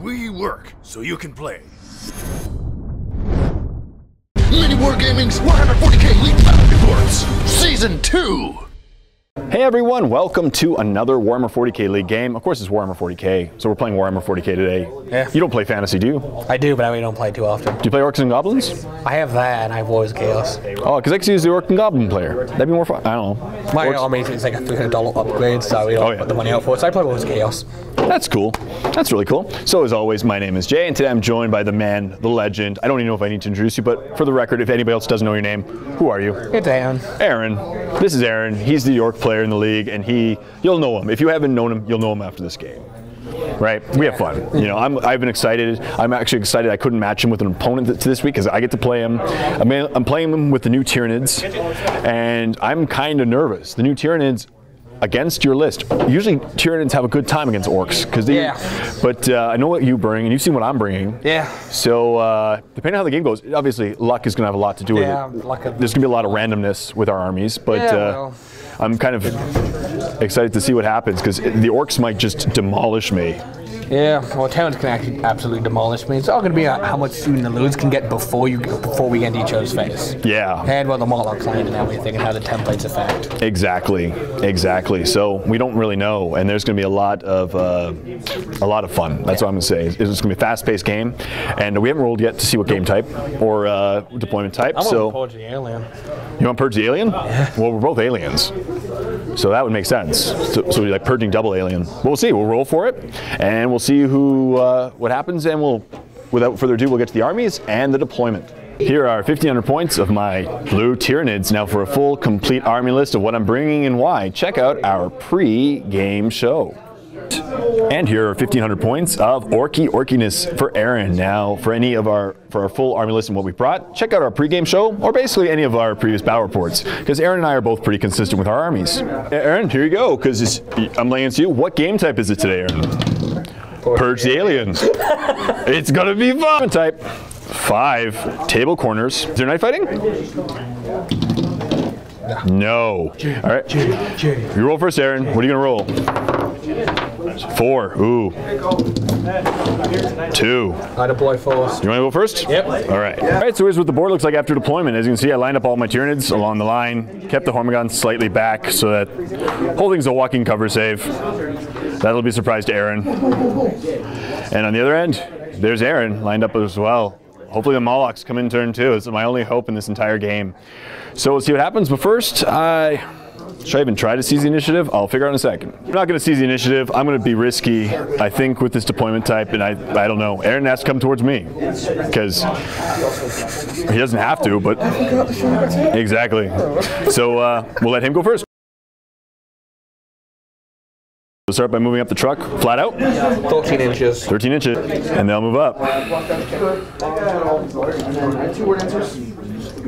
We work so you can play. MiniWarGaming's Warhammer 40k League Battle Reports, Season 2! Hey everyone, welcome to another Warhammer 40k League game. Of course it's Warhammer 40k, so we're playing Warhammer 40k today. Yeah. You don't play fantasy, do you? I do, but I really don't play too often. Do you play Orcs and Goblins? I have that, and I have Wars of Chaos. Oh, because I could use the Orc and Goblin player. That'd be more fun. I don't know. My army is like a $300 upgrade, so we don't put the money out for it, so I play Wars of Chaos. That's cool. That's really cool. So as always, my name is Jay, and today I'm joined by the man, the legend. I don't even know if I need to introduce you, but for the record, if anybody else doesn't know your name, who are you? It's Aaron. Aaron. This is Aaron. He's the York player in the league, and you'll know him. If you haven't known him, you'll know him after this game. Right? We have fun. You know, I've been excited. I'm actually excited I couldn't match him with an opponent this week because I get to play him. I'm playing him with the new Tyranids, and I'm kind of nervous. The new Tyranids against your list. Usually Tyranids have a good time against Orcs because they. But I know what you bring, and you've seen what I'm bringing. Yeah. So depending on how the game goes, obviously luck is going to have a lot to do with it. There's going to be a lot of randomness with our armies, but I'm kind of excited to see what happens because the Orcs might just demolish me. Yeah, well, towns can actually absolutely demolish me. It's all going to be how much you and the Ludes can get before we get into each other's face. Yeah. And what the Warlord land and everything, and how the templates affect. Exactly, exactly. So we don't really know, and there's going to be a lot of fun. That's what I'm going to say. It's going to be a fast-paced game, and we haven't rolled yet to see what game type or deployment type. I want Purge the Alien. You want Purge the Alien? Yeah. Well, we're both aliens, so that would make sense. So we're like purging double alien. But we'll see. We'll roll for it, and we'll see what happens, and without further ado, we'll get to the armies and the deployment. Here are 1,500 points of my blue Tyranids. Now for a full, complete army list of what I'm bringing and why, check out our pre-game show. And here are 1,500 points of orkiness for Aaron. Now, for our full army list and what we brought, check out our pre-game show, or basically any of our previous battle reports, because Aaron and I are both pretty consistent with our armies. Aaron, here you go, because I'm laying it to you. What game type is it today, Aaron? Purge the Alien. It's gonna be fun. Type 5 table corners. Is there knife fighting? No. All right. You roll first, Aaron. What are you gonna roll? 4. Ooh. 2. I deploy first. You want to go first? Yep. All right. All right, so here's what the board looks like after deployment. As you can see, I lined up all my Tyranids along the line, kept the Hormigons slightly back so that holding's a walking cover save. That'll be a surprise to Aaron. And on the other end, there's Aaron lined up as well. Hopefully the Molochs come in turn 2. It's my only hope in this entire game. So we'll see what happens, but first, should I even try to seize the initiative? I'll figure out in a second. I'm not going to seize the initiative. I'm going to be risky, I think, with this deployment type, and I don't know. Aaron has to come towards me, because he doesn't have to, but exactly. So we'll let him go first. We'll start by moving up the truck, flat out. 13 inches. 13 inches, and they'll move up. 2 word answers.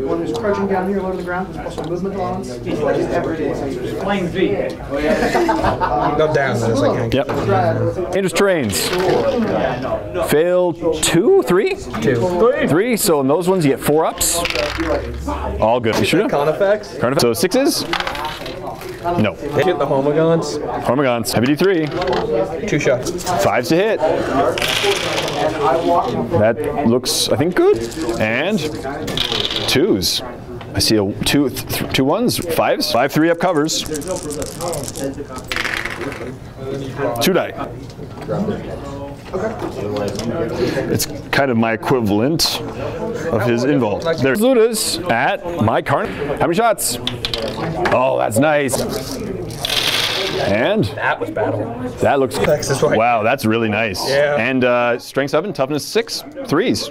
One is crouching down here, low to the ground. There's also movement allowance. Playing V. Not down, that is like. Yep. Dangerous terrains. Fail 2, 3? 2. 3. So in those ones you get 4 ups. All good. You shoot Con effects. So 6s? No. Hit the Hormigons. Hormigons. Heavy D3. 2 shots. 5s to hit. That looks, I think, good. And 2s. I see two 1s, 5s. 5 3-up covers. 2 die. It's kind of my equivalent of his invul. There's Ludas at my Carn. How many shots? Oh, that's nice. And that was battle. That looks wow, that's really nice. Yeah. And strength 7, toughness 6, 3s.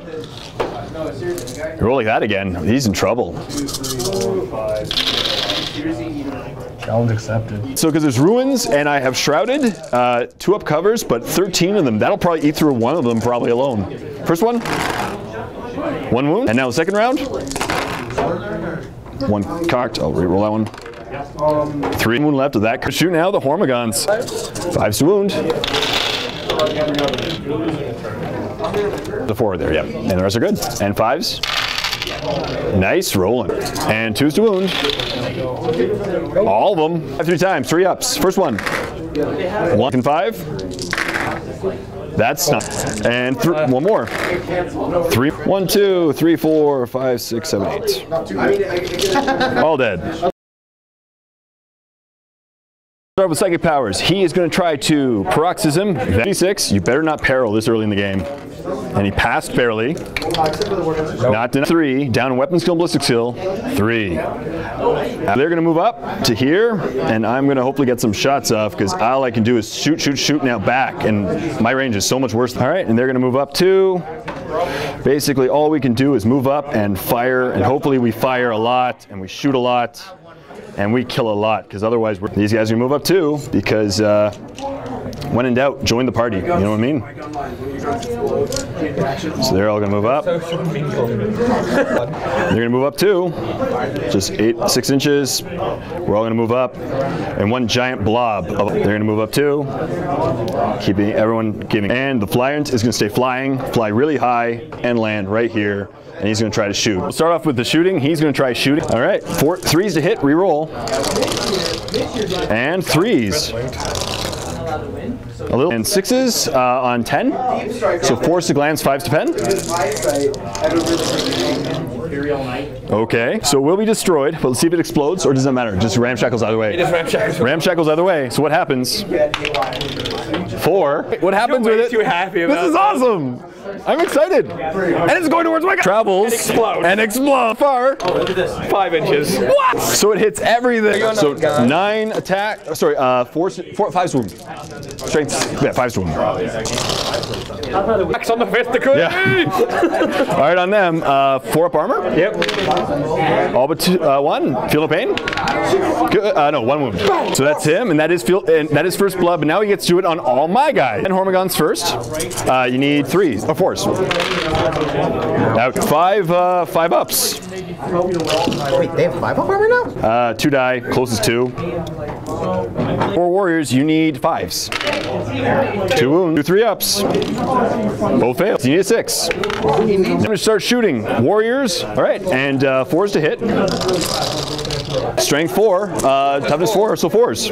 You roll like that again, he's in trouble. Challenge accepted. So because there's ruins and I have shrouded, 2-up covers, but 13 of them. That'll probably eat through one of them probably alone. First one, 1 wound, and now the second round. 1 cocked. I'll re-roll that one. 3 wound left of that. Shoot now the Hormigons. 5s to wound. The 4 there, yeah. And the rest are good. And 5s. Nice rolling. And 2s to wound. All of them. 3 times, 3 ups. First one. 1 and 5. That's not. And one more. 3. 1, 2, 3, 4, 5, 6, 7, 8. All dead. Start with psychic powers. He is going to try to paroxysm. 56. You better not peril this early in the game. And he passed barely. Not denied. 3. Down in weapon skill and ballistic skill. 3. Now they're going to move up to here, and I'm going to hopefully get some shots off because all I can do is shoot, shoot, shoot now back, and my range is so much worse. All right, and they're going to move up too. Basically, all we can do is move up and fire, and hopefully we fire a lot and we shoot a lot. And we kill a lot, because otherwise these guys are going to move up too, because when in doubt, join the party. You know what I mean? So they're all going to move up. They're going to move up too. Just 6 inches. We're all going to move up. And one giant blob. They're going to move up too. Keeping everyone giving. And the flyer is going to stay flying, fly really high, and land right here. And he's going to try to shoot. We'll start off with the shooting. He's going to try shooting. All right, 3s to hit, reroll. And 3s. A little. And 6s on 10. So 4s to glance, 5s to pen. Okay, so we'll be destroyed, but let's see if it explodes, or does it matter? Just ramshackles either way. It is ramshackles. Ramshackles either way. So what happens? 4. What happens with it? Too happy about this is awesome. I'm excited. And it's going towards my guy. Travels. And explodes. Far. Oh, look at this. 5 inches. What? So it hits everything. So 9 attack. Sorry, 5 wound. Strength. Yeah, 5 wound. Max on the fist, the yeah. All right, on them. 4 up armor. Yep. All but 1. Feel no pain. Good. No, 1 wound. So that's him, and that is first blood. But now he gets to do it on all my guys. And Hormigons first. You need 3s or 4s. Out. 5 ups. Wait, they have 5 up armor now? 2 die. Closest 2. 4 warriors. You need 5s. 2 wounds. 2 3 ups. Both fail. So you need a 6. I'm going to start shooting warriors. All right, and 4s to hit. Strength 4, toughness 4, so 4s.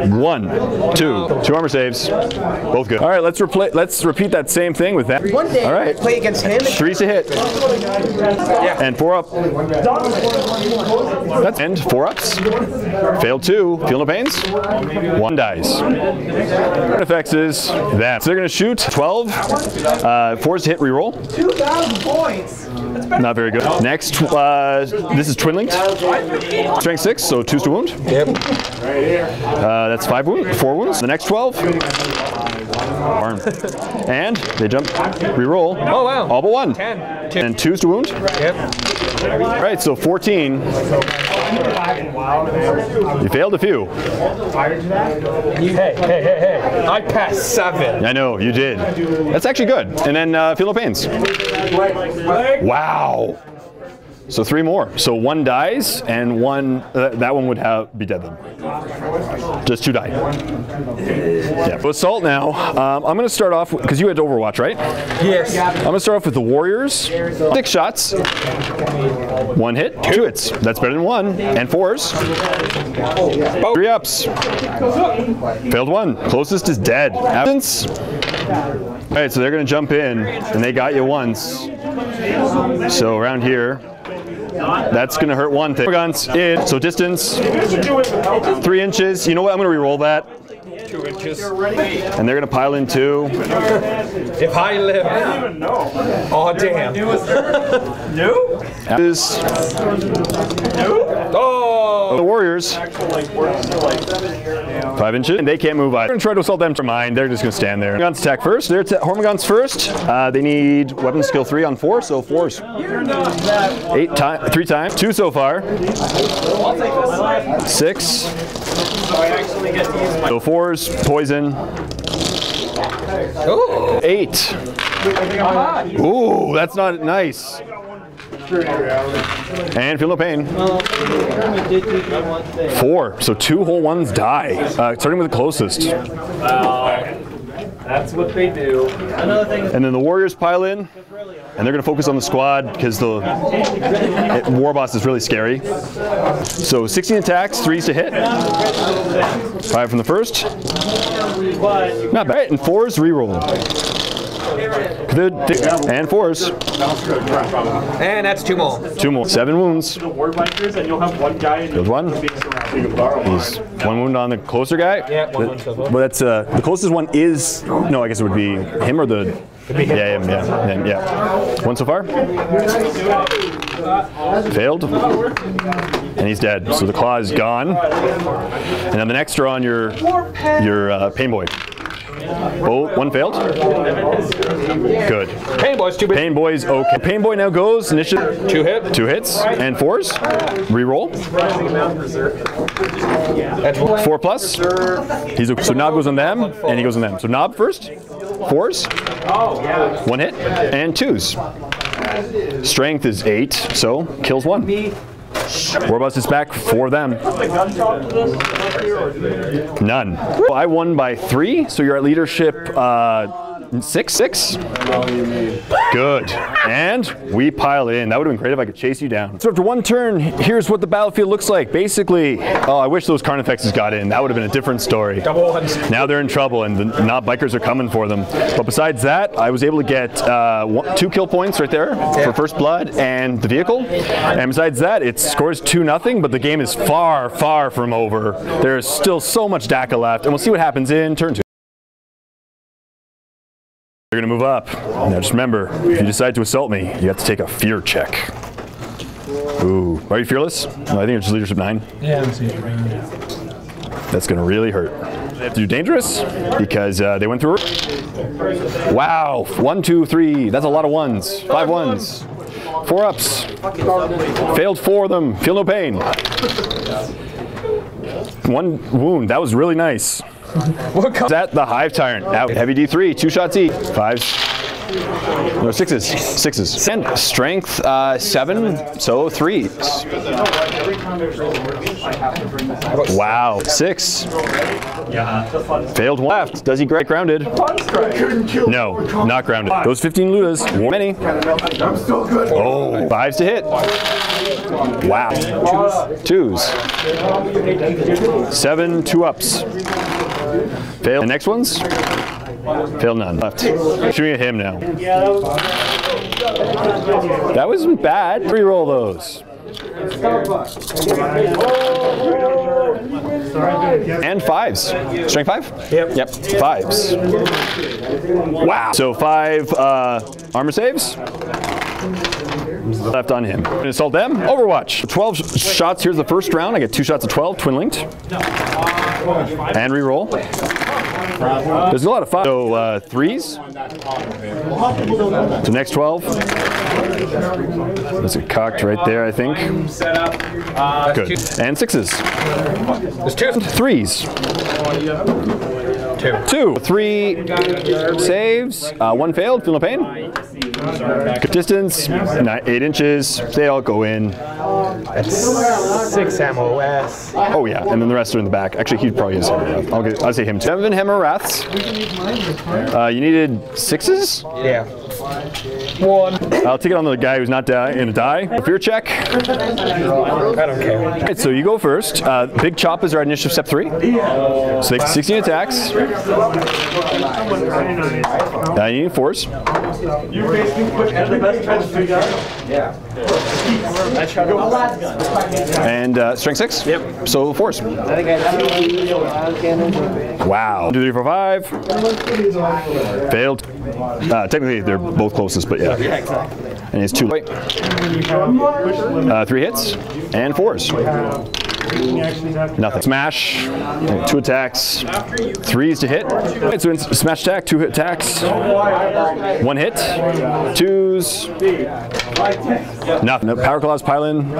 1, 2, 2 armor saves, both good. All right, let's repeat that same thing with that. One day, all right, play against him. 3s to hit, and 4 up. That's and 4 ups. Failed 2. Feel no pains. 1 dies. Effects is that. So they're going to shoot 12. 4s to hit. Reroll. 2,000 points. Not very good. Next, this is twin linked. Strength 6, so 2s to wound. Yep. That's 4 wounds. The next 12. And they jump, reroll. Oh wow. All but 1. 10. And 2s to wound. Yep. All right, so 14. You failed a few. Hey. I passed 7. I know, you did. That's actually good. And then feel no pains. Wow. So 3 more. So 1 dies, and 1 that one would be dead then. Just 2 die. Yeah. So assault now. I'm going to start off because you had Overwatch, right? Yes. I'm going to start off with the warriors. 6 shots. 1 hit. 2 hits. That's better than 1. And 4s. 3 ups. Failed 1. Closest is dead. Absence. All right, so they're going to jump in, and they got you once. So around here. That's going to hurt 1 thing. Guns in. So distance. 3 inches. You know what? I'm going to re-roll that. 2 inches. And they're going to pile in 2. If I live. Oh, damn. No? Oh! The warriors. 5 inches. And they can't move either. We're going to try to assault them for mine. They're just going to stand there. Hormigons attack first. They're Hormigons first. They need weapon skill 3 on 4, so 4s. 3 times. 2 so far. 6. So 4s, poison. 8. Ooh, that's not nice. And feel no pain. 4. So 2 whole ones die. Starting with the closest. That's what they do. Another thing. And then the warriors pile in, and they're going to focus on the squad because the war boss is really scary. So 16 attacks, 3s to hit. 5 from the first. Not bad. And 4s reroll. Good. And 4s. And that's 2 more. 2 more. 7 wounds. War bikers, and you'll have one guy. Killed 1. He's 1 wound on the closer guy. Yeah, 1 wound so far. But that's the closest one is no. I guess it would be him or the. Yeah, him. Yeah. 1 so far. Failed. And he's dead. So the claw is gone. And then the next draw on your pain boy. Oh, 1 failed. Good. Pain boy's too big. Pain boy's okay. Pain boy now goes initiative. 2 hit. 2 hits and 4s. Reroll. That's 4 plus. So Nob goes on them, and he goes on them. So Nob first. 4s. 1 hit and 2s. Strength is 8, so kills 1. Warboss is back for them. None. Well, I won by 3, so you're at leadership 6. Good. And we pile in. That would have been great if I could chase you down. So after 1 turn, here's what the battlefield looks like. Basically, oh, I wish those Carnifexes got in. That would have been a different story. Now they're in trouble, and the Knob Bikers are coming for them. But besides that, I was able to get 2 kill points right there for First Blood and the vehicle. And besides that, it scores 2-0, but the game is far, far from over. There's still so much DACA left, and we'll see what happens in turn 2. You're gonna move up. Now just remember, if you decide to assault me, you have to take a fear check. Ooh, are you fearless? No, I think it's just leadership 9. Yeah, I'm seeing it right now. That's gonna really hurt. They have to do dangerous because they went through. Wow, 1, 2, 3. That's a lot of 1s. 5 1s. 4 ups. Failed 4 of them. Feel no pain. 1 wound. That was really nice. Is that the Hive Tyrant? Out. Heavy D3, 2 shots each. 5s. No, 6s. 6s. And strength 7, so 3s. Wow. 6. Failed 1 left. Does he get grounded? No, not grounded. Those 15 Ludas, many. Oh, 5s to hit. Wow. 2s. 7, 2 ups. Failed. The next ones? Failed none. Left. Shooting at him now. That wasn't bad. Reroll those. And 5s. Strength 5? Yep. 5s. Wow. So 5 armor saves. Left on him. Gonna assault them. Overwatch. 12 shots. Here's the first round. I get 2 shots of 12. Twin linked. And reroll. There's a lot of 5. So 3s. So next 12. That's a cocked right there, I think. Good. And 6s. There's 2. 3s. 2. 3 saves. 1 failed. Feel no pain. Good distance. 8 inches. They all go in. That's 6 MOS. Oh yeah, and then the rest are in the back. Actually, he probably is Hammerwrath. I'll say him too. 7 Hammerwraths. You needed 6s? Yeah. 1. I'll take it on the guy who's not gonna die. A fear check. I don't care. All right, so you go first. Big Choppas are at initiative step 3. So they 16 attacks. You need 4s. You basically put the best trench we got. Yeah. And strength 6? Yep. So 4s. Wow. 2, 3, 4, 5. Failed. Technically, they're both closest, but yeah. And it's 2 late. 3 hits and 4s. Nothing. Smash. 2 attacks. 3s to hit. Right, so it's smash attack, 2 hit attacks. 1 hit. 2s. Nothing. No, power claws pile in.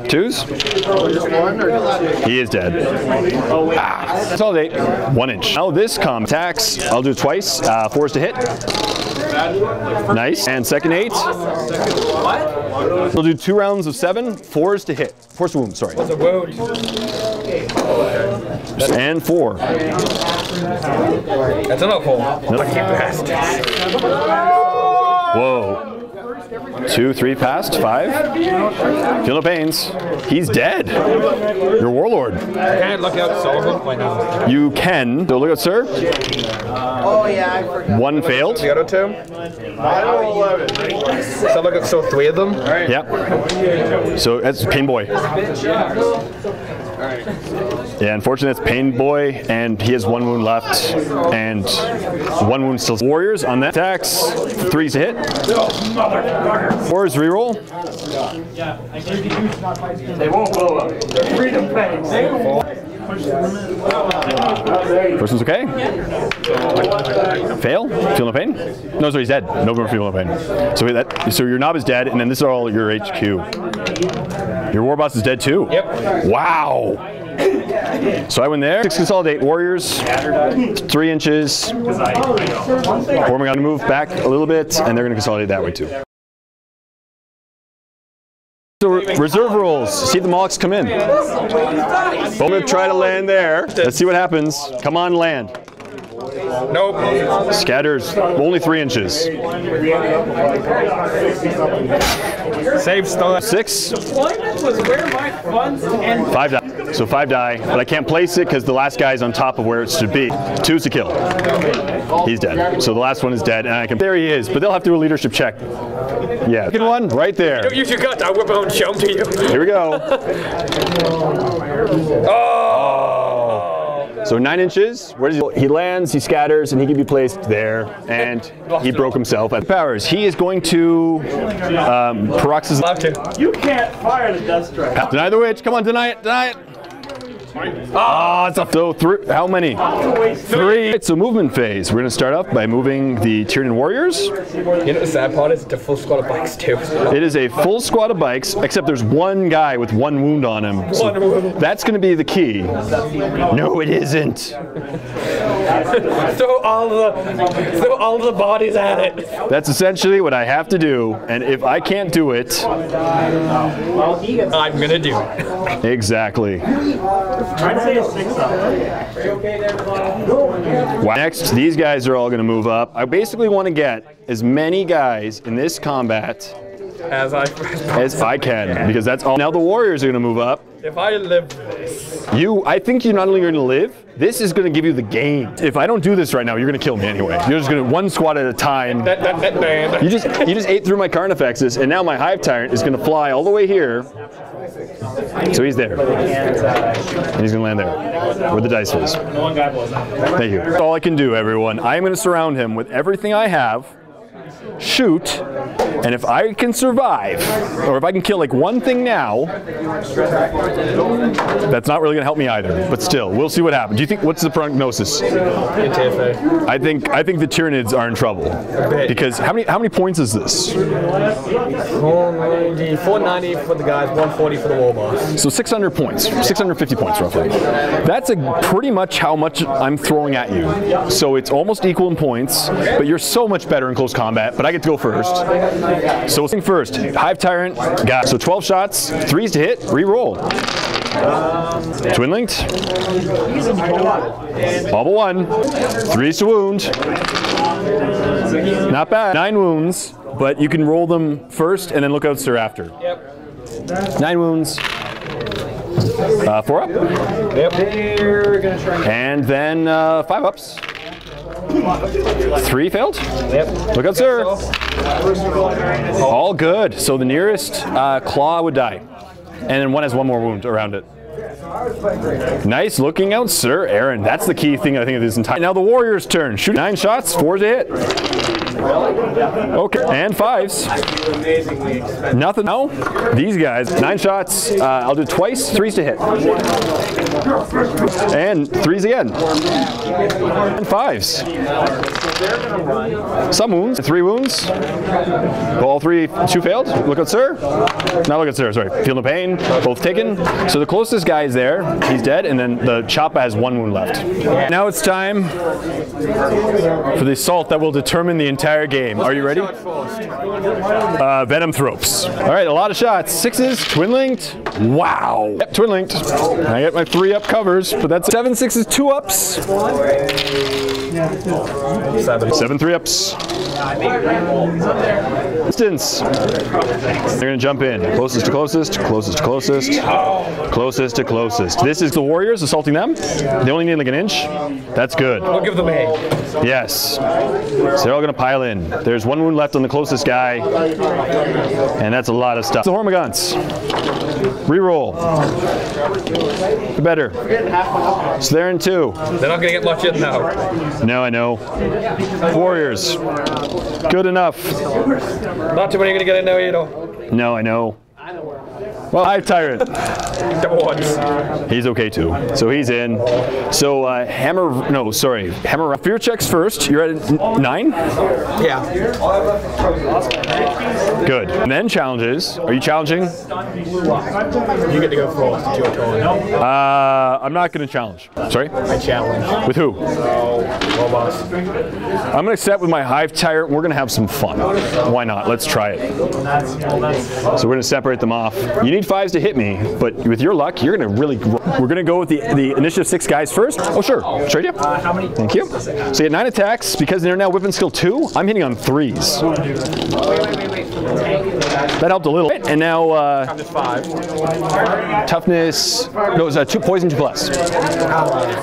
Twos? He is dead. Consolidate. 1 inch. Now this comes attacks. I'll do it twice. 4s to hit. Nice. And second 8. We'll do 2 rounds of 7, 4s to hit. 4's to wound, sorry. That's a wound. And 4. That's another 4. Lucky bastard. Whoa. 2, 3 passed, 5. Feel no pains. He's dead. You're Warlord. Can't look out, Sullivan. Why not? You can. So look out, sir. Oh yeah, I forgot. 1 failed. The other 2? So look at 3 of them. Yep. So that's Pain Boy. Yeah, unfortunately, it's Pain Boy, and he has 1 wound left, and 1 wound still. Warriors on that. Attacks. 3s to hit. 4s reroll. They won't blow up. They're freedom fangs. Person's okay. Fail. Feel no pain. No, sorry, he's dead. No more feel no pain. So your knob is dead, and then this is all your HQ. Your war boss is dead too. Yep. Wow. So I win there. 6 consolidate warriors. 3 inches. We're going to move back a little bit, and they're going to consolidate that way too. So reserve rolls. See if the Molochs come in. I'm going to try to land there. Let's see what happens. Come on, land. Nope. Scatters. Only 3 inches. Save stun. 6. Deployment was where my funds and 5 die. So 5 die, but I can't place it because the last guy's on top of where it should be. 2's to kill. He's dead. So the last one is dead, and I can. There he is, but they'll have to do a leadership check. Yeah, second one right there. You should got that whip on show to you. Here we go. Oh! So 9 inches. Where does he lands? He scatters, and he can be placed there. And he broke himself at powers. He is going to Paroxysm. you can't fire the Death Strike. Deny the witch. Come on, deny it. Deny it. Ah, it's up. So how many? 3. So movement phase. We're going to start off by moving the Tyranid warriors. You know the sad part is it's a full squad of bikes too. It is a full squad of bikes, except there's 1 guy with 1 wound on him. So that's going to be the key. No, it isn't. Throw all the bodies at it. That's essentially what I have to do, and if I can't do it, I'm gonna do it. Exactly. Try to say a 6 up. Next, these guys are all going to move up. I basically want to get as many guys in this combat as I can, because that's all. Now the warriors are going to move up. If I live this, I think you're not only going to live, this is going to give you the game. If I don't do this right now, you're going to kill me anyway. You're just going to 1 squad at a time. You just ate through my Carnifexes, and now my Hive Tyrant is going to fly all the way here. So he's there. And he's going to land there, where the dice is. Thank you. That's all I can do, everyone. I am going to surround him with everything I have, shoot, and if I can survive, or if I can kill like 1 thing now, that's not really going to help me either. But still, we'll see what happens. Do you think, what's the prognosis? I think the Tyranids are in trouble. Because how many points is this? 490 for the guys, 140 for the war boss. So 600 points, 650 points roughly. That's pretty much how much I'm throwing at you. So it's almost equal in points, but you're so much better in close combat, but I get to go first. So let's think first. Hive Tyrant, got so 12 shots, 3s to hit, re-roll. Twin linked. Bobble 1, 3s to wound. Not bad. 9 wounds, but you can roll them first and then look out sir after. Yep. 9 wounds. 4 up. Yep. And then 5 ups. 3 failed. Yep. Look out, sir. All good. So the nearest claw would die. And then 1 has 1 more wound around it. Nice looking out, sir. Aaron, that's the key thing I think of this entire. Now the warrior's turn. Shoot 9 shots, 4 to hit. Okay, and 5s. Nothing. No. These guys, 9 shots. I'll do twice, 3s to hit. And 3s again. And 5s. Some wounds. 3 wounds. All 2 failed. Look out, sir. Not look out, sir. Sorry. Feel no pain. Both taken. So the closest guy is there. He's dead. And then the Choppa has 1 wound left. Now it's time for the assault that will determine the entire entire game. Are you ready? Venom Thropes. All right, a lot of shots. 6s, twin linked. Wow. Yep, twin linked. I get my 3-up covers, but that's 7 6s, 2-ups. 7 3-ups. Distance. They're gonna jump in. Closest to closest, closest to closest, closest to closest. This is the Warriors assaulting them. They only need like an inch. That's good. We'll give them a. Yes. So they're all gonna pile in. There's 1 wound left on the closest guy, and that's a lot of stuff. The Hormagaunts. Reroll. Better. So they're in 2. They're not gonna get much in now. No, I know. Warriors. Good enough. Not too many gonna get in now, you know. No, I know. Well, Hive Tyrant. Double ones. He's okay too. So he's in. So Hammer Fear checks first. You're at 9? Yeah. Good. And then challenges. Are you challenging? You get to go first. It's your turn. I'm not going to challenge. Sorry? I challenge. With who? Robots. I'm going to set with my Hive Tyrant. We're going to have some fun. Why not? Let's try it. So we're going to separate them off. You need 5s to hit me, but with your luck, you're going to really. We're going to go with the initiative 6 guys first. Oh, sure. Trade you. Thank you. So you get 9 attacks. Because they're now weapon skill 2, I'm hitting on 3s. That helped a little. And now, toughness. No, it was 2 poison, 2 plus.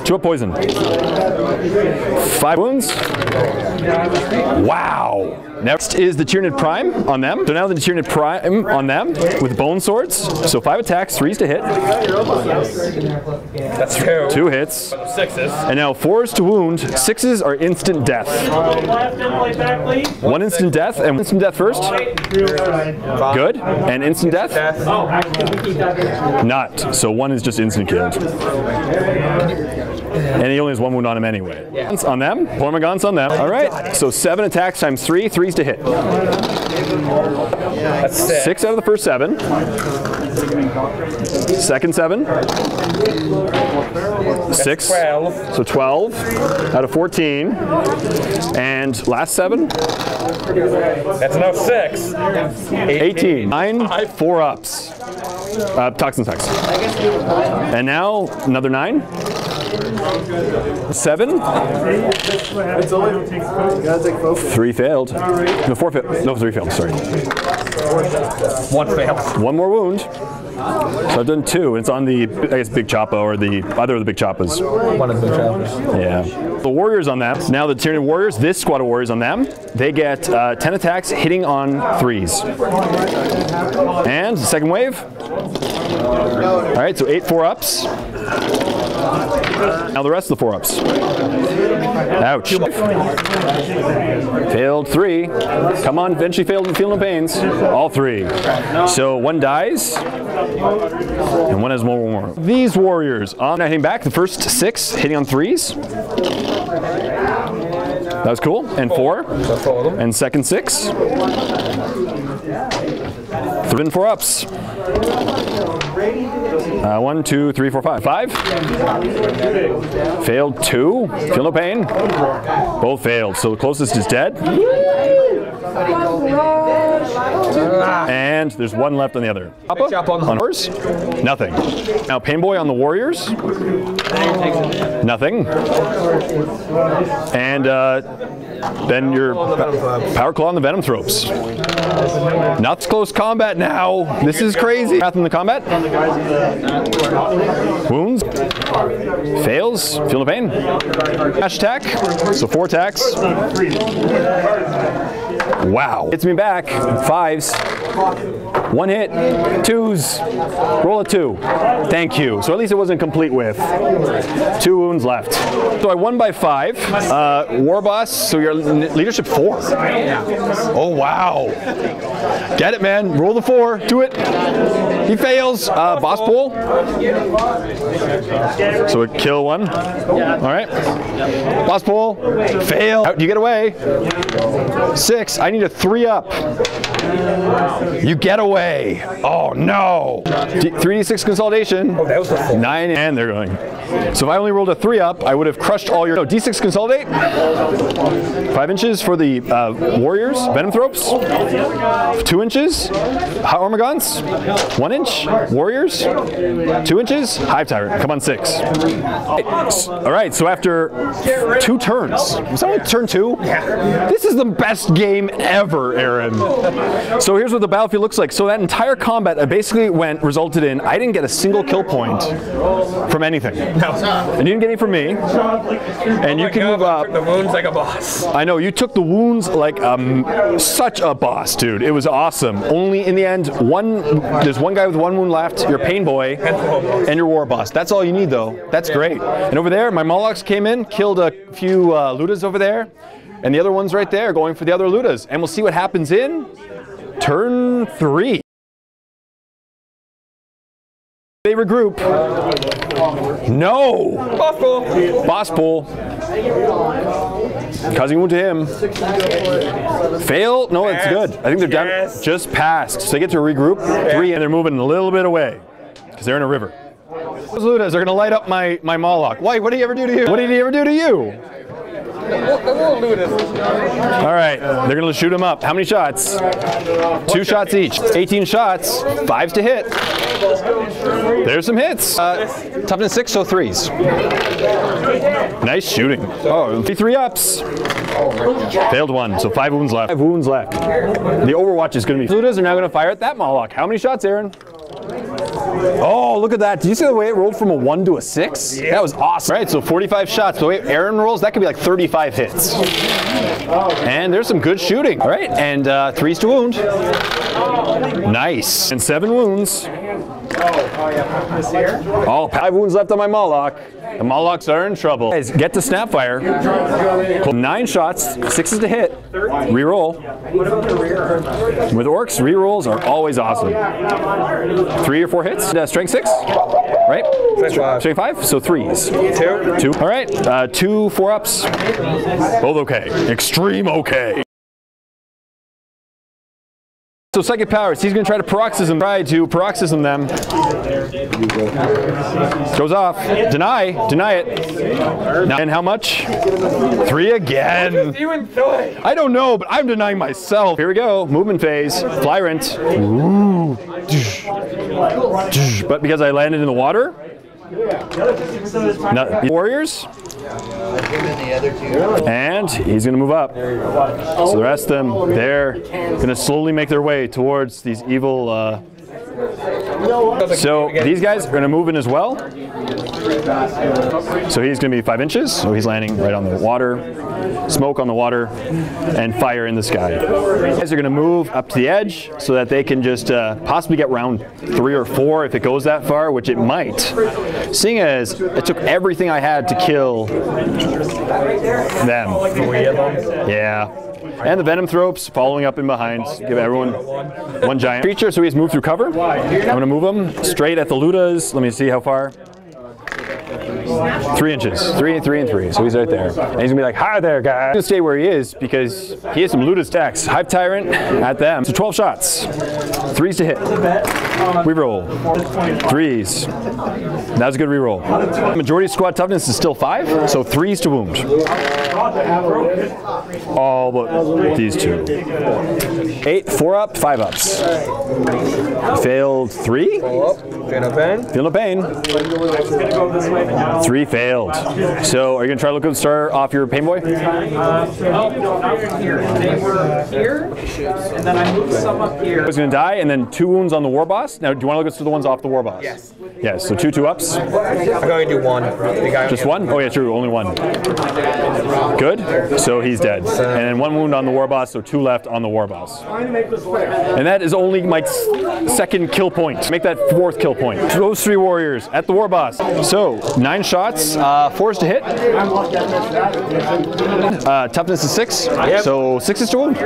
2 up poison. 5 wounds. Wow. Next is the Tyranid Prime on them. So now the Tyranid Prime on them with bone swords. So 5 attacks, 3s to hit. That's true. 2 hits. 6s. And now 4s to wound. 6s are instant death. 1 instant death and 1 instant death first. Good. And instant death? Not. So 1 is just instant killed. And he only has 1 wound on him anyway. Yeah. On them. Hormagaunts on them. All right. So 7 attacks times 3. 3s to hit. That's 6 out of the first 7. Second 7. 6. 12. So 12 out of 14. And last 7. That's now 6. 18. 9 4-ups. Toxin attacks. And now another 9. 7. 3 failed. No, 4 failed. No, 3 failed. Sorry. 1 failed. 1 more wound. So I've done 2. It's on the, I guess, Big Choppa or either of the Big Choppas. One of the Big Choppas. Yeah. The Warriors on them. Now the Tyranid Warriors, this squad of Warriors on them, they get 10 attacks hitting on 3s. And the second wave. All right, so 8 4-ups. Now the rest of the 4-ups. Ouch. Failed 3. Come on, eventually failed and feel no pains. All 3. So 1 dies. And 1 has more. These Warriors on hitting back. The first 6 hitting on 3s. That was cool. And 4. And second 6. 3 and 4-ups. 1, 2, 3, 4, 5. 5. Failed 2. Feel no pain. Both failed. So the closest is dead. And there's 1 left on the other. On hers? Nothing. Now Pain Boy on the Warriors. Nothing. And then your Power Claw on the Venom Thropes. Not close combat now. This is crazy. Wrath in the combat. Wounds. Fails. Feel no pain. Dash attack. So 4 attacks. Wow. Hits me back. 5s. 1 hit. 2s. Roll a 2. Thank you. So at least it wasn't complete with. 2 wounds left. So I won by 5. War Boss, so you're leadership 4. Oh, wow. Get it, man. Roll the 4. Do it. He fails. Boss pull. So a kill 1. All right. Boss pull. Fail. Out. You get away. 6. I need a 3-up. You get away. Oh no. 3d6 consolidation. Oh, that was the full. 9, and they're going. So if I only rolled a 3 up, I would have crushed all your. No, d6 consolidate. 5 inches for the warriors, venom thropes. 2 inches, hot armagons. 1 inch, warriors. 2 inches, hive tyrant. Come on, 6. All right, so after 2 turns, was that only turn 2? Yeah. This is the best game ever, Aaron. So here's what the battlefield looks like. So that entire combat basically resulted in I didn't get a single kill point from anything. No. And you didn't get any from me. And you can move up. The wounds like a boss. I know, you took the wounds like such a boss, dude. It was awesome. Only in the end, there's one guy with 1 wound left, your pain boy, and your war boss. That's all you need though. That's great. And over there, my Molochs came in, killed a few Ludas over there, and the other one's right there going for the other Ludas. And we'll see what happens in turn 3. They regroup. No! Boss pull. Boss pull. Causing wound to him. Fail? No, it's good. I think they're done. Just passed. So they get to regroup. 3, and they're moving a little bit away because they're in a river. Those Ludas are going to light up my Moloch. Why? What did he ever do to you? What did he ever do to you? All right, they're going to shoot him up. How many shots? 2 shots each. 18 shots. 5s to hit. There's some hits. Toughness 6, so 3s. Nice shooting. Oh, 3 ups. Failed 1, so 5 wounds left. 5 wounds left. The Overwatch is going to be. Ludas are now going to fire at that Moloch. How many shots, Aaron? Oh, look at that. Did you see the way it rolled from a 1 to a 6? Yeah. That was awesome. All right, so 45 shots. The way Aaron rolls, that could be like 35 hits. And there's some good shooting. All right, and 3s to wound. Nice. And 7 wounds. Oh, 5 wounds left on my Moloch. The Molochs are in trouble. Guys, get to Snapfire. 9 shots, 6s to hit. Reroll. With Orks, rerolls are always awesome. 3 or 4 hits. Strength 6, right? Strength 5, so 3s. 2. All right, 2 4-ups. Both okay. Extreme okay. So psychic powers, he's going to try to paroxysm them. Goes off. Deny it. Now, and how much? 3 again. I don't know, but I'm denying myself. Here we go. Movement phase. Flyrant. Ooh. But because I landed in the water. Warriors. And he's going to move up. So the rest of them, they're going to slowly make their way towards these evil. So these guys are going to move in as well. So he's going to be 5 inches. So he's landing right on the water. Smoke on the water and fire in the sky. These guys are going to move up to the edge so that they can just possibly get round 3 or 4 if it goes that far, which it might. Seeing as it took everything I had to kill them. Yeah. And the venom thropes following up in behind. Give everyone 1 giant creature. So he's moved through cover. I'm going to move him straight at the Ludas. Let me see how far. 3 inches. 3 and 3 and 3. So he's right there. And he's going to be like, hi there, guys. He's going to stay where he is because he has some Luda stacks. Hive Tyrant at them. So 12 shots. 3s to hit. Reroll. 3s. That was a good reroll. Majority squad toughness is still 5, so 3s to wound. All but these 2. 8, 4 up, 5 ups. Failed 3. Feel no pain. Feel no pain. 3 failed. So are you going to try to look at the star off your pain boy? They were here, and then I moved some up here. He's going to die, and then 2 wounds on the war boss. Now, do you want to look at the ones off the war boss? Yes. Yes, so 2 2-ups. I'm going to do 1. Just 1? Oh yeah, true, only 1. Good, so he's dead. And then 1 wound on the war boss, so 2 left on the war boss. And that is only my 2nd kill point. Make that 4th kill point. Those 3 warriors at the war boss. So, 9 shots, 4s to hit. Toughness is 6, so 6s to wound.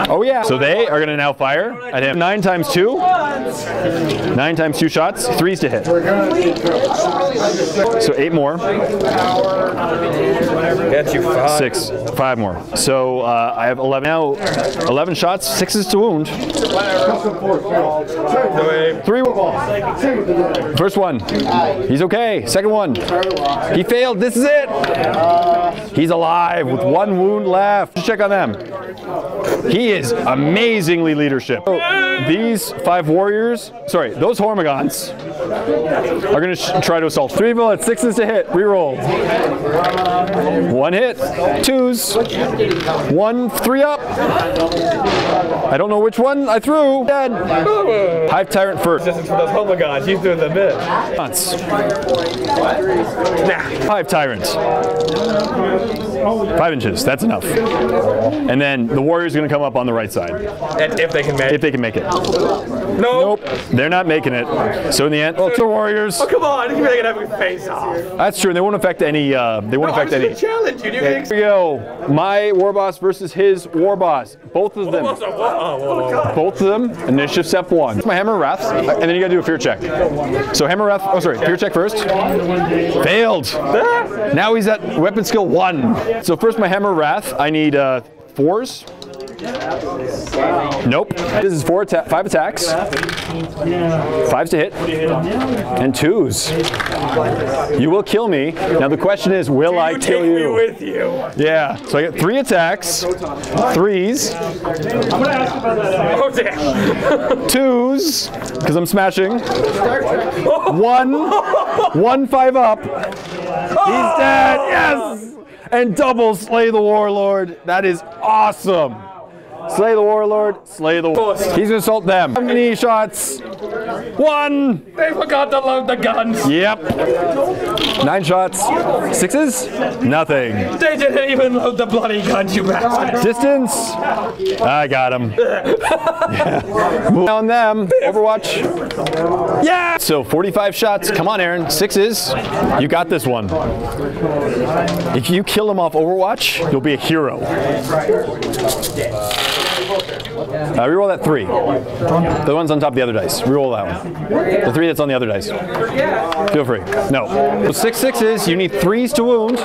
Oh yeah. So they are gonna now fire at him. 9 times 2. 9 times 2 shots, 3s to hit. So 8 more. Get you 5. 6, 5 more. So I have 11 now. 11 shots, 6s to wound. 3. First one, he's okay. Second one, he failed. This is it. He's alive with 1 wound left. Just check on them. He is amazingly leadership. So these 5 warriors, sorry, those Hormigons are going to try to assault. 3 bullets, 6s to hit. Reroll. 1 hit, 2s, 1, 3 up. I don't know which one I threw. Dead. Hive Tyrant first. This is for those Hormigons. He's doing the bit. Hive Tyrant. 5 inches. That's enough. And then the warrior's going to come up on the right side. And if they can make it. If they can make it. Nope. They're not making it. So in the end, the warriors. Oh, come on. They can have a face off. That's true. And they won't affect any. They won't affect any. Challenge you. Here we go. My war boss versus his war boss. Both of them. Both of them. Initiative step 1. My Hammer Wrath, and then you got to do a fear check. So Hammer Wrath. Oh, sorry. Fear check first. Failed. Now he's at weapon skill 1. So first, my Hammer Wrath. I need 4s. Nope. This is 5 attacks. 5s to hit. And 2s. You will kill me. Now the question is, will I kill you? Take me with you. Yeah. So I get 3 attacks. 3s. I'm gonna ask about that. Oh damn. 2s, because I'm smashing. 1 5 up. He's dead. Yes. And double slay the Warlord. That is awesome. Slay the Warlord, slay the Warlord. He's gonna assault them. How many shots? 1! They forgot to load the guns. Yep. 9 shots. 6s? Nothing. They didn't even load the bloody guns, you bastard. Distance? I got him. Yeah. Move on them. Overwatch. Yeah! So 45 shots. Come on, Aaron. 6s. You got this one. If you kill him off Overwatch, you'll be a hero. Reroll that 3. The one's on top of the other dice. Reroll that one. The 3 that's on the other dice. Feel free. No. So 6 6s. You need 3s to wound.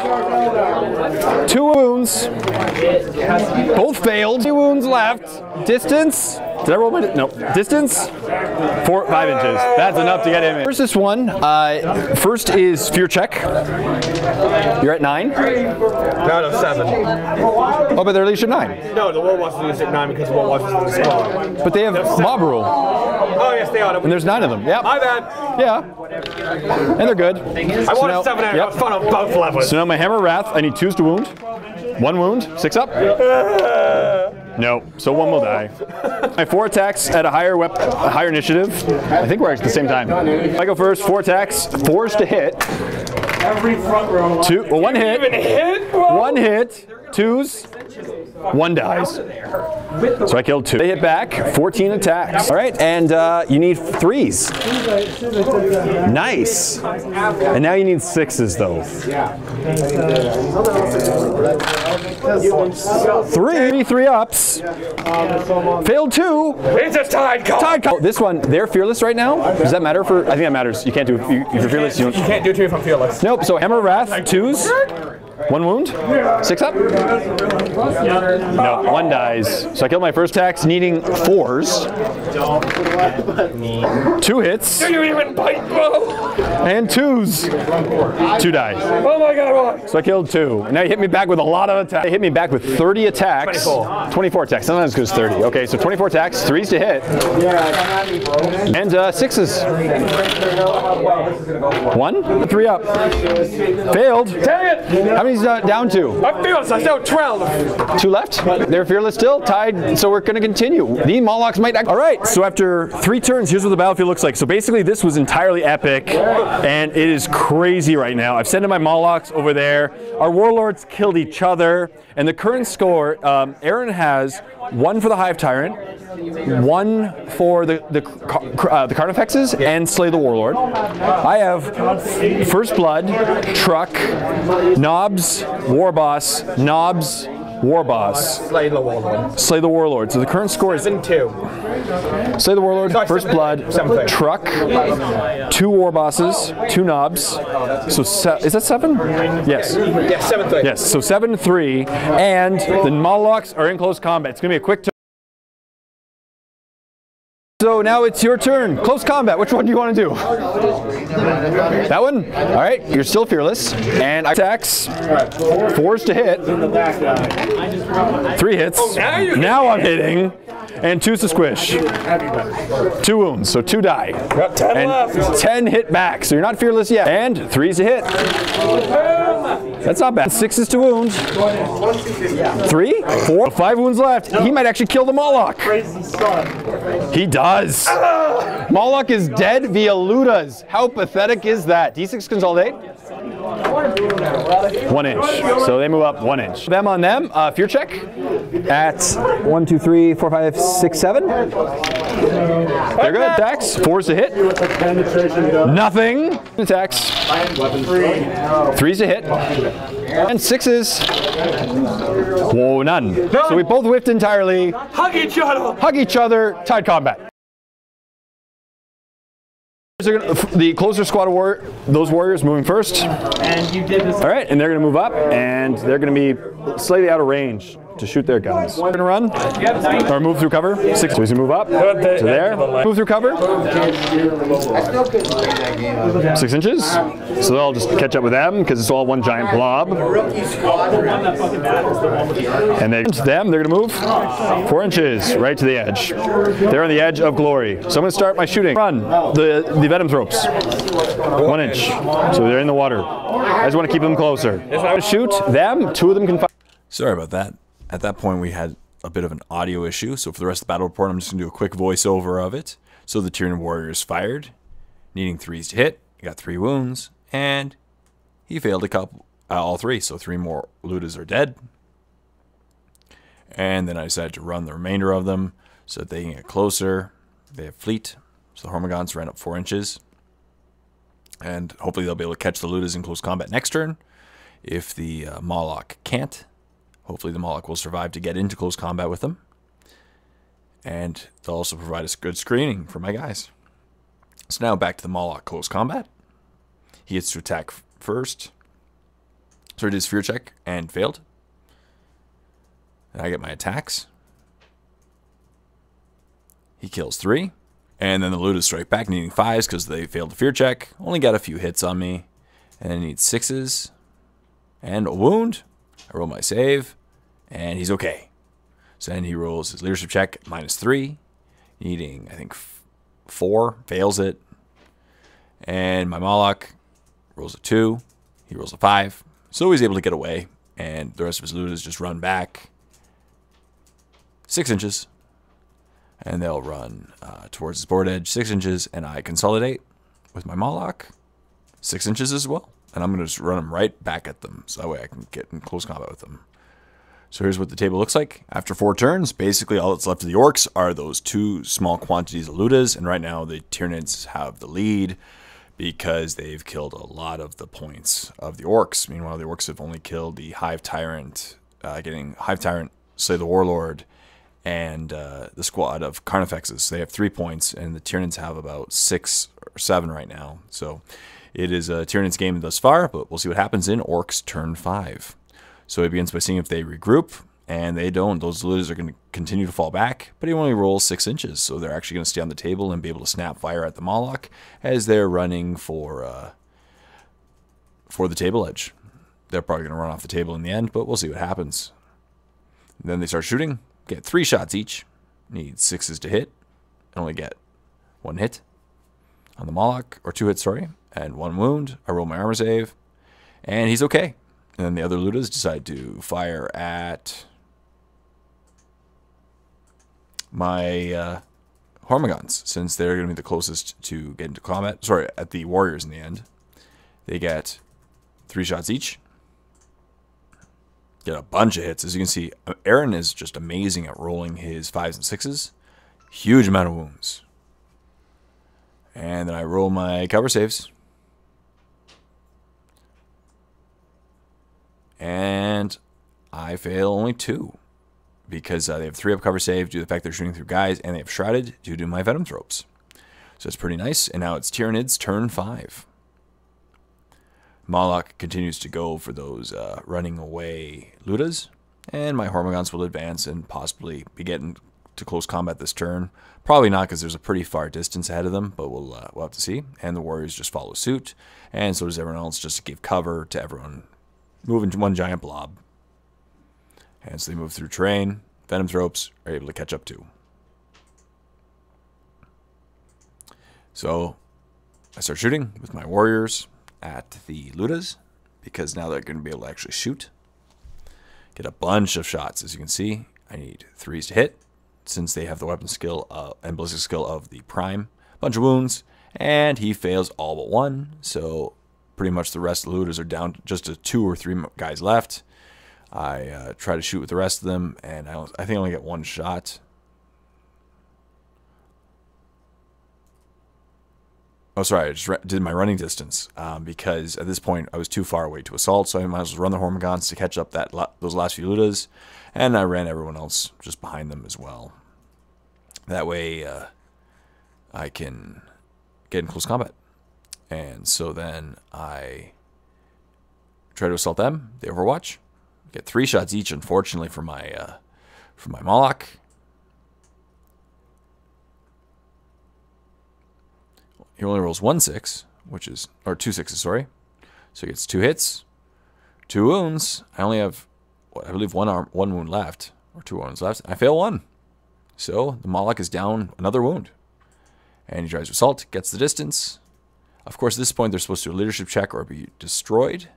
2 wounds. Both failed. 2 wounds left. Distance. Did I roll my? No. Distance. 5 inches. That's enough to get him in. First, this one. First is fear check. You're at 9. No, 7. Oh, but they're at least at 9. No, the War Watchers is at 9 because the War Watchers is in the squad. But they have mob rule. Oh yes, they are. And there's 9 of them. Yep. My bad. Yeah. And they're good. I wanted 7 and I got fun on both levels. So now my Hammer Wrath, I need 2s to wound. 1 wound, 6 up. No, so 1 will die. My 4 attacks at a higher initiative. I think we're at the same time. I go first, 4 attacks, 4s to hit. Every front row. 1 hit. Even hit, bro. 1 hit. 2s. 1 dies. So I killed 2. They hit back, 14 attacks. All right, and you need 3s. Nice. And now you need 6s though. 3 ups. Failed 2. It's a tide call. Oh, this one, they're fearless right now. Does that matter for? I think that matters. You can't do if you're fearless. You can't do 2 if I'm fearless. Nope. So Hammer Wrath, 2s. 1 wound, 6 up. No, 1 dies. So I killed my first attacks, needing 4s. 2 hits. Do you even bite, bro? And 2s. 2 dies. Oh my god, what? So I killed 2. And now you hit me back with a lot of attacks. They hit me back with 30 attacks. 24 attacks. Sometimes it goes 30. Okay, so 24 attacks, 3s to hit. And 6s. 1, 3 up. Failed. Dang it! How many's down to? I'm fearless. I still 12. 2 left. They're fearless still, tied. So we're going to continue. The Molochs might. All right. So after 3 turns, here's what the battlefield looks like. So basically, this was entirely epic, and it is crazy right now. I've sent in my Molochs over there. Our warlords killed each other, and the current score, Aaron has 1 for the Hive Tyrant, 1 for the Carnifexes, and Slay the Warlord. I have First Blood, Truck, Knobs, War Boss, Knobs, War Boss. Slay the Warlord. Slay the Warlord. So the current score is 7-2. Slay the Warlord, First Blood, Truck, 2 War Bosses, 2 Knobs. So is that 7? Yes. Yes, 7-3. Yes. So 7-3, and the Molochs are in close combat. It's gonna be a quick turn. So now it's your turn. Close combat. Which one do you want to do? That one? All right. You're still fearless. And attacks. 4s to hit. 3 hits. Now I'm hitting. And 2's to squish. 2 wounds. So 2 die. Got 10 and left. 10 hit back. So you're not fearless yet. And 3's to hit. That's not bad. 6's to wound. 3, 4, 5 wounds left. He might actually kill the Moloch. He does. Moloch is dead via Ludas. How pathetic is that? D6 consolidate. 1 inch. So they move up 1 inch. Them on them. Fear check. At 1, 2, 3, 4, 5, 6, 7. They're good. Attacks. 4's to hit. Nothing. Attacks. 3's to hit. And 6's. Whoa, none. So we both whiffed entirely. Hug each other. Hug each other. Tied combat. The closer squad of those warriors moving first. And you did this. All right, and they're going to move up, and they're going to be slightly out of range to shoot their guns. We're going to run, or move through cover. 6, so we move up to there, move through cover. 6 inches, so they'll just catch up with them because it's all one giant blob. And then to them, they're going to move 4 inches right to the edge. They're on the edge of glory. So I'm going to start my shooting. Run the Venom's ropes. 1 inch, so they're in the water. I just want to keep them closer. If I shoot them, 2 of them can fight. Sorry about that. At that point, we had a bit of an audio issue, so for the rest of the battle report, I'm just going to do a quick voiceover of it. So the Tyranid warriors fired, needing 3s to hit. He got 3 wounds, and he failed a couple, all 3, so 3 more Ludas are dead. And then I decided to run the remainder of them so that they can get closer. They have fleet, so the Hormagaunts ran up 4 inches. And hopefully they'll be able to catch the Ludas in close combat next turn. If the Moloch can't, hopefully the Moloch will survive to get into close combat with them. And they'll also provide us good screening for my guys. So now back to the Moloch close combat. He gets to attack first. So he did his fear check and failed. And I get my attacks. He kills 3. And then the Ludas strike back, needing 5s because they failed the fear check. Only got a few hits on me. And then he needs 6s. And a wound. I roll my save. And he's okay. So then he rolls his leadership check, -3. Needing, I think, 4. Fails it. And my Moloch rolls a 2. He rolls a 5. So he's able to get away. And the rest of his Ludas just run back 6 inches. And they'll run towards his board edge 6 inches. And I consolidate with my Moloch 6 inches as well. And I'm going to just run them right back at them. So that way I can get in close combat with them. So here's what the table looks like. After 4 turns, basically all that's left of the Orks are those 2 small quantities of Ludas. And right now the Tyranids have the lead because they've killed a lot of the points of the Orks. Meanwhile, the Orks have only killed the Hive Tyrant, getting Hive Tyrant, Slay the Warlord, and the squad of Carnifexes. So they have 3 points, and the Tyranids have about 6 or 7 right now. So it is a Tyranids game thus far, but we'll see what happens in Orks turn 5. So it begins by seeing if they regroup, and they don't. Those Ludas are going to continue to fall back, but he only rolls 6 inches, so they're actually going to stay on the table and be able to snap fire at the Moloch as they're running for the table edge. They're probably going to run off the table in the end, but we'll see what happens. And then they start shooting, get 3 shots each, need 6s to hit, and only get 1 hit on the Moloch, or 2 hits, sorry, and 1 wound. I roll my armor save, and he's okay. And then the other Ludas decide to fire at my Hormagaunts, since they're going to be the closest to get into combat. Sorry, at the warriors in the end. They get 3 shots each. Get a bunch of hits. As you can see, Aaron is just amazing at rolling his 5s and 6s. Huge amount of wounds. And then I roll my cover saves. And I fail only 2. Because they have 3 up cover save due to the fact they're shooting through guys, and they have Shrouded due to my Venom Tropes. So it's pretty nice. And now it's Tyranids turn 5. Moloch continues to go for those running away Ludas, and my Hormagaunts will advance and possibly be getting to close combat this turn. Probably not, because there's a pretty far distance ahead of them, but we'll have to see. And the Warriors just follow suit, and so does everyone else, just to give cover to everyone moving to one giant blob. And so they move through terrain. Venom Tropes are able to catch up to. So I start shooting with my Warriors at the Ludas, because now they're going to be able to actually shoot. Get a bunch of shots. As you can see, I need 3s to hit, since they have the weapon skill and ballistic skill of the Prime. Bunch of wounds, and he fails all but 1, so pretty much the rest of the Ludas are down just to 2 or 3 guys left. I try to shoot with the rest of them, and I think I only get 1 shot. Oh, sorry, I just did my running distance because at this point I was too far away to assault, so I might as well run the Hormagaunts to catch up those last few Ludas, and I ran everyone else just behind them as well. That way I can get in close combat. And so then I try to assault them. They overwatch. Get 3 shots each, unfortunately, for my Moloch. He only rolls 1 6, which is, or 2 6s, sorry. So he gets 2 hits, 2 wounds. I only have, I believe, 1 wound left, or 2 wounds left. I fail 1. So the Moloch is down another wound. And he tries to assault, gets the distance. Of course, at this point, they're supposed to do a leadership check or be destroyed.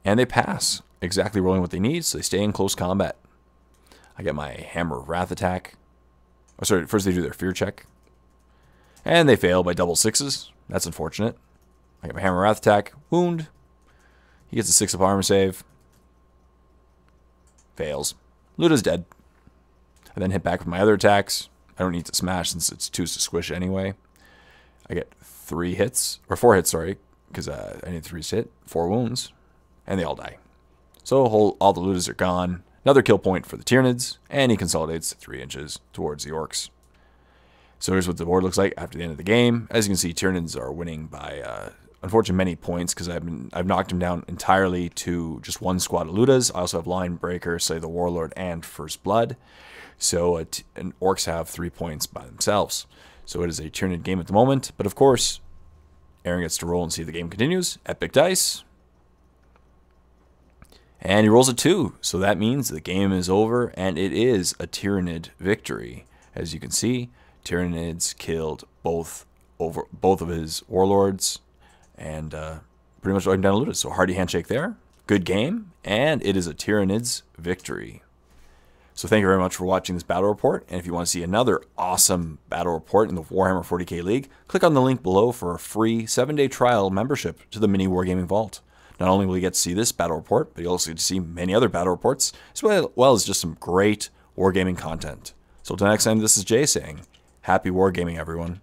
And they pass, exactly rolling what they need, so they stay in close combat. I get my Hammer of Wrath attack. Oh, sorry, first they do their fear check. And they fail by double 6s. That's unfortunate. I get my Hammer of Wrath attack. Wound. He gets a 6 up armor save. Fails. Luda's dead. I then hit back with my other attacks. I don't need to smash since it's 2s to squish anyway. I get 3 hits. Or 4 hits, sorry. Because I need 3s to hit. 4 wounds. And they all die. So all the Ludas are gone. Another kill point for the Tyranids. And he consolidates 3 inches towards the Orks. So here's what the board looks like after the end of the game. As you can see, Tyranids are winning by, unfortunately, many points because I've knocked them down entirely to just 1 squad of Ludas. I also have Line Breaker, Slay the Warlord, and First Blood. So and Orks have 3 points by themselves. So it is a Tyranid game at the moment. But of course, Aaron gets to roll and see if the game continues. Epic dice. And he rolls a 2. So that means the game is over, and it is a Tyranid victory. As you can see, Tyranids killed both of his Warlords and pretty much wiped down Ludas. So hearty handshake there. Good game, and it is a Tyranids victory. So thank you very much for watching this battle report. And if you want to see another awesome battle report in the Warhammer 40k League, click on the link below for a free 7-day trial membership to the MiniWarGaming Vault. Not only will you get to see this battle report, but you'll also get to see many other battle reports, as well as just some great wargaming content. So until next time, this is Jay saying, happy wargaming, everyone.